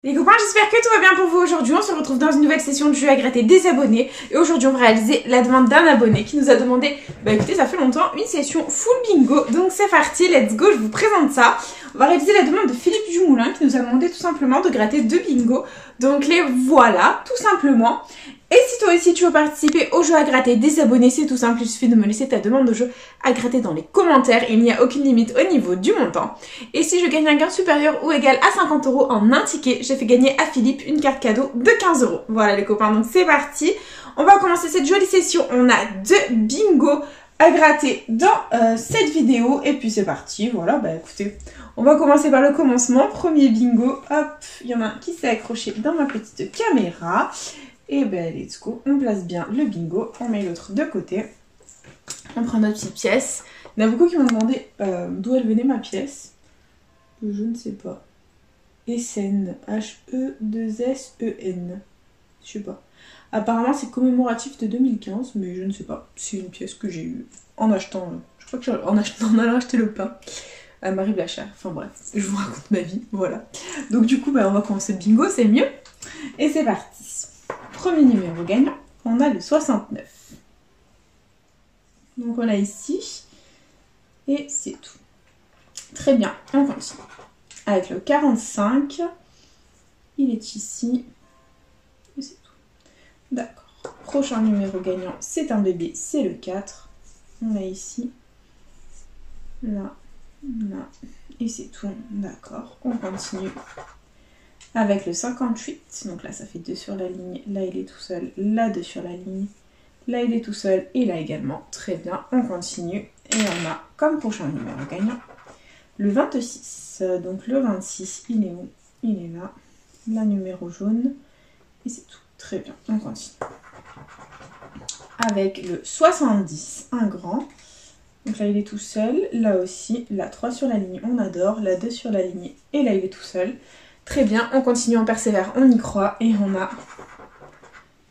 Les copains, j'espère que tout va bien pour vous aujourd'hui. On se retrouve dans une nouvelle session de jeu à gratter des abonnés. Et aujourd'hui, on va réaliser la demande d'un abonné qui nous a demandé, bah écoutez, ça fait longtemps, une session full bingo. Donc c'est parti, let's go, je vous présente ça. On va réaliser la demande de Philippe Dumoulin qui nous a demandé tout simplement de gratter 2 bingos. Donc les voilà, tout simplement. Et si toi aussi tu veux participer au jeu à gratter des abonnés, c'est tout simple, il suffit de me laisser ta demande de jeu à gratter dans les commentaires. Il n'y a aucune limite au niveau du montant. Et si je gagne un gain supérieur ou égal à 50 € en un ticket, j'ai fait gagner à Philippe une carte cadeau de 15 €. Voilà les copains, donc c'est parti. On va commencer cette jolie session. On a 2 bingos à gratter dans cette vidéo. Et puis c'est parti, voilà, bah écoutez, on va commencer par le commencement. Premier bingo, hop, il y en a un qui s'est accroché dans ma petite caméra. Et ben let's go, on place bien le bingo, on met l'autre de côté. On prend notre petite pièce. Il y en a beaucoup qui m'ont demandé d'où elle venait ma pièce. Je ne sais pas. Essen, H-E-2-S-E-N. Je sais pas. Apparemment c'est commémoratif de 2015, mais je ne sais pas. C'est une pièce que j'ai eue en achetant, je crois que en allant acheter le pain à Marie Blachère. Enfin bref, je vous raconte ma vie, voilà. Donc du coup, bah, on va commencer le bingo, c'est mieux. Et c'est parti. Premier numéro gagnant, on a le 69. Donc voilà ici. Et c'est tout. Très bien, on continue. Avec le 45, il est ici. Et c'est tout. D'accord. Prochain numéro gagnant, c'est un bébé, c'est le 4. On a ici. Là. Là. Et c'est tout. D'accord. On continue. Avec le 58, donc là ça fait 2 sur la ligne, là il est tout seul, là 2 sur la ligne, là il est tout seul et là également. Très bien, on continue et on a comme prochain numéro gagnant le 26. Donc le 26, il est où? Il est là, la numéro jaune et c'est tout. Très bien, on continue. Avec le 70, un grand, donc là il est tout seul, là aussi, là 3 sur la ligne, on adore, là 2 sur la ligne et là il est tout seul. Très bien, on continue, on persévère, on y croit et on a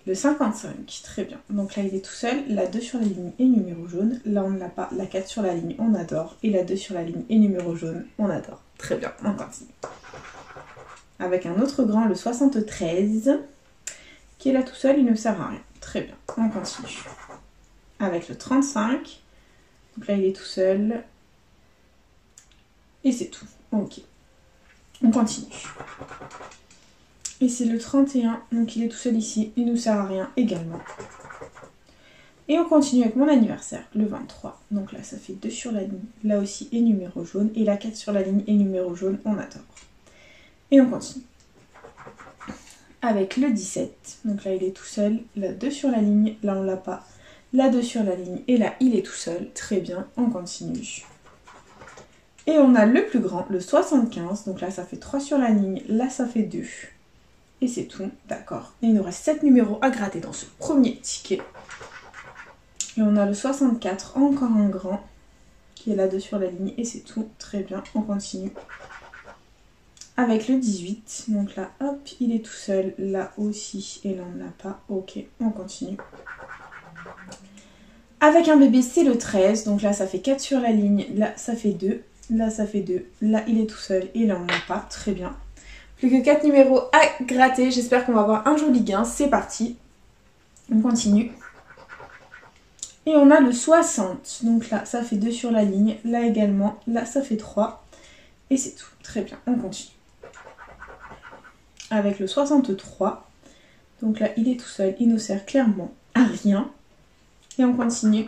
le 55. Très bien, donc là il est tout seul, la 2 sur la ligne et numéro jaune. Là on ne l'a pas, la 4 sur la ligne, on adore. Et la 2 sur la ligne et numéro jaune, on adore. Très bien, on continue. Avec un autre grand, le 73, qui est là tout seul, il ne sert à rien. Très bien, on continue. Avec le 35, donc là il est tout seul. Et c'est tout, ok. On continue. Et c'est le 31, donc il est tout seul ici, il nous sert à rien également. Et on continue avec mon anniversaire, le 23. Donc là ça fait 2 sur la ligne, là aussi et numéro jaune, et la 4 sur la ligne et numéro jaune, on adore. Et on continue. Avec le 17, donc là il est tout seul, là 2 sur la ligne, là on l'a pas, là 2 sur la ligne, et là il est tout seul, très bien, on continue. Et on a le plus grand, le 75, donc là ça fait 3 sur la ligne, là ça fait 2. Et c'est tout, d'accord. Et il nous reste 7 numéros à gratter dans ce premier ticket. Et on a le 64, encore un grand, qui est là 2 sur la ligne, et c'est tout, très bien, on continue. Avec le 18, donc là hop, il est tout seul, là aussi, et là on ne l'a pas, ok, on continue. Avec un bébé, c'est le 13, donc là ça fait 4 sur la ligne, là ça fait 2. Là ça fait 2, là il est tout seul et là on n'a pas, très bien. Plus que 4 numéros à gratter, j'espère qu'on va avoir un joli gain, c'est parti. On continue. Et on a le 60, donc là ça fait 2 sur la ligne, là également, là ça fait 3. Et c'est tout, très bien, on continue. Avec le 63, donc là il est tout seul, il nous sert clairement à rien. Et on continue.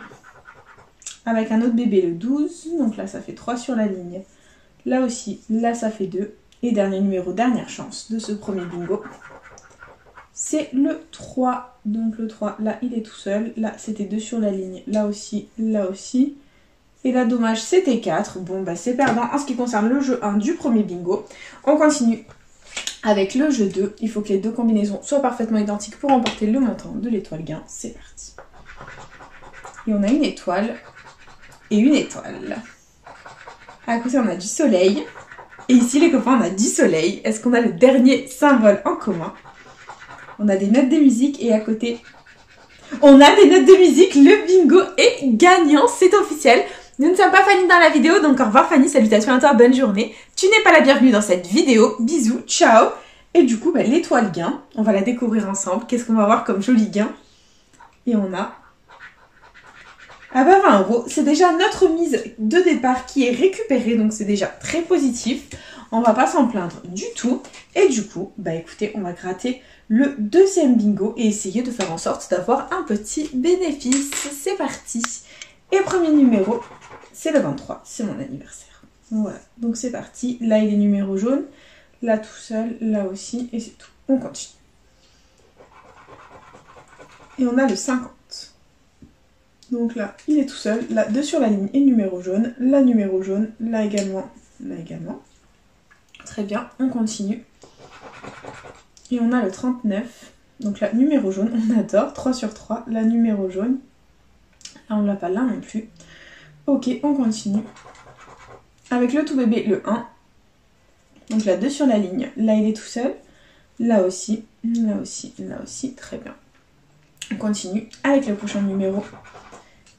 Avec un autre bébé, le 12, donc là ça fait 3 sur la ligne, là aussi, là ça fait 2, et dernier numéro, dernière chance de ce premier bingo, c'est le 3, donc le 3, là il est tout seul, là c'était 2 sur la ligne, là aussi, et là dommage c'était 4, bon bah c'est perdant en ce qui concerne le jeu 1 du premier bingo. On continue avec le jeu 2, il faut que les deux combinaisons soient parfaitement identiques pour remporter le montant de l'étoile gain, c'est parti. Et on a une étoile, et une étoile. À côté on a du soleil. Et ici les copains on a du soleil. Est-ce qu'on a le dernier symbole en commun? On a des notes de musique et à côté on a des notes de musique. Le bingo est gagnant, c'est officiel. Nous ne sommes pas Fanny dans la vidéo, donc au revoir Fanny, salutations à toi, bonne journée. Tu n'es pas la bienvenue dans cette vidéo. Bisous, ciao. Et du coup, l'étoile gain, on va la découvrir ensemble. Qu'est-ce qu'on va voir comme joli gain? Et on a 20 €. C'est déjà notre mise de départ qui est récupérée, donc c'est déjà très positif. On va pas s'en plaindre du tout. Et du coup, écoutez, on va gratter le deuxième bingo et essayer de faire en sorte d'avoir un petit bénéfice. C'est parti. Et premier numéro, c'est le 23, c'est mon anniversaire. Voilà, donc c'est parti. Là, il est numéro jaune. Là, tout seul. Là aussi. Et c'est tout. On continue. Et on a le 50. Donc là, il est tout seul. Là, 2 sur la ligne et numéro jaune. Là, numéro jaune. Là également. Là également. Très bien, on continue. Et on a le 39. Donc là, numéro jaune, on adore. 3 sur 3. Là, numéro jaune. Là, on ne l'a pas là non plus. Ok, on continue. Avec le tout bébé, le 1. Donc là, 2 sur la ligne. Là, il est tout seul. Là aussi, là aussi, là aussi. Très bien. On continue avec le prochain numéro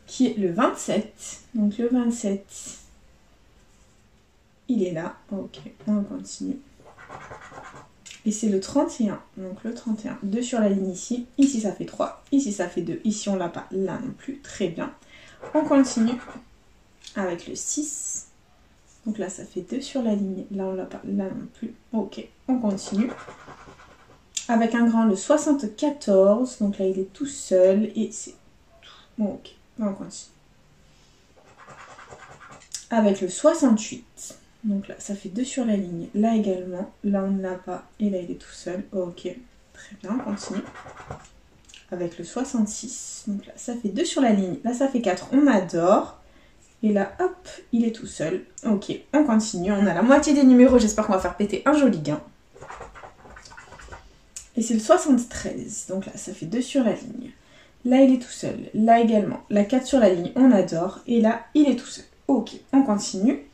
qui est le 27. Donc le 27, il est là. Ok, on continue. Et c'est le 31. Donc le 31, 2 sur la ligne ici. Ici, ça fait 3. Ici, ça fait 2. Ici, on l'a pas. Là non plus. Très bien. On continue avec le 6. Donc là, ça fait 2 sur la ligne. Là, on l'a pas. Là non plus. Ok, on continue. Avec un grand, le 74. Donc là, il est tout seul. Et c'est tout. Ok, on continue. Avec le 68. Donc là, ça fait 2 sur la ligne. Là également. Là, on ne l'a pas. Et là, il est tout seul. Ok, très bien, on continue. Avec le 66. Donc là, ça fait 2 sur la ligne. Là, ça fait 4. On adore. Et là, hop, il est tout seul. Ok, on continue. On a la moitié des numéros. J'espère qu'on va faire péter un joli gain. Et c'est le 73. Donc là, ça fait 2 sur la ligne. Là, il est tout seul. Là également. La 4 sur la ligne, on adore. Et là, il est tout seul. Ok, on continue.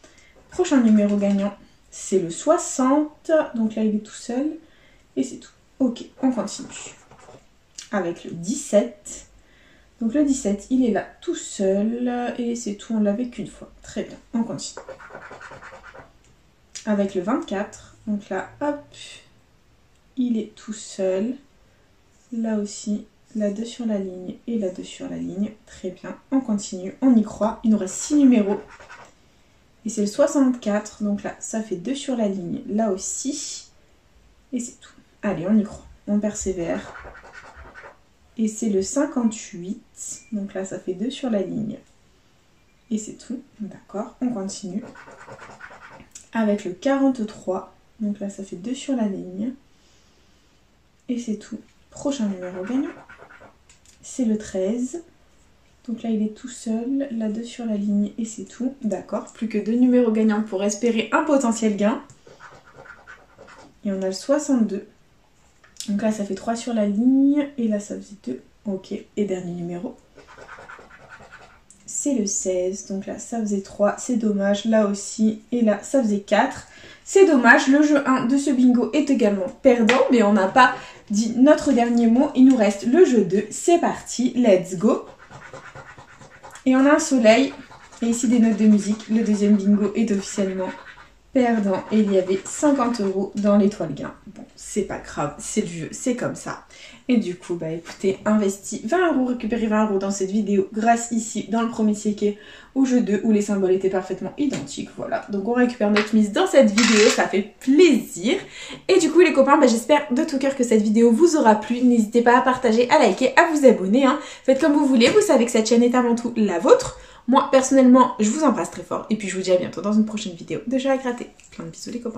Prochain numéro gagnant, c'est le 60. Donc là, il est tout seul. Et c'est tout. Ok, on continue. Avec le 17. Donc le 17, il est là tout seul. Et c'est tout, on l'avait qu'une fois. Très bien, on continue. Avec le 24. Donc là, hop, il est tout seul. Là aussi, la 2 sur la ligne et la 2 sur la ligne. Très bien, on continue, on y croit. Il nous reste 6 numéros. Et c'est le 64. Donc là, ça fait 2 sur la ligne. Là aussi. Et c'est tout. Allez, on y croit. On persévère. Et c'est le 58. Donc là, ça fait 2 sur la ligne. Et c'est tout. D'accord, on continue. Avec le 43. Donc là, ça fait 2 sur la ligne. Et c'est tout. Prochain numéro gagnant, c'est le 13. Donc là, il est tout seul. La 2 sur la ligne et c'est tout. D'accord, plus que 2 numéros gagnants pour espérer un potentiel gain. Et on a le 62. Donc là, ça fait 3 sur la ligne. Et là, ça faisait 2. Ok, et dernier numéro, c'est le 16. Donc là, ça faisait 3. C'est dommage. Là aussi. Et là, ça faisait 4. C'est dommage. Le jeu 1 de ce bingo est également perdant. Mais on n'a pas dit notre dernier mot. Il nous reste le jeu 2. C'est parti. Let's go. Et on a un soleil. Et ici, des notes de musique. Le deuxième bingo est officiellement perdant. Et il y avait 50 € dans l'étoile gain. Bon, c'est pas grave. C'est le jeu. C'est comme ça. Et du coup, écoutez, investi 20 €, récupéré 20 € dans cette vidéo grâce ici dans le premier ticket au jeu 2 où les symboles étaient parfaitement identiques. Voilà, donc on récupère notre mise dans cette vidéo, ça fait plaisir. Et du coup les copains, j'espère de tout cœur que cette vidéo vous aura plu. N'hésitez pas à partager, à liker, à vous abonner. Faites comme vous voulez, vous savez que cette chaîne est avant tout la vôtre. Moi personnellement, je vous embrasse très fort et puis je vous dis à bientôt dans une prochaine vidéo de jeux à gratter. Plein de bisous les copains.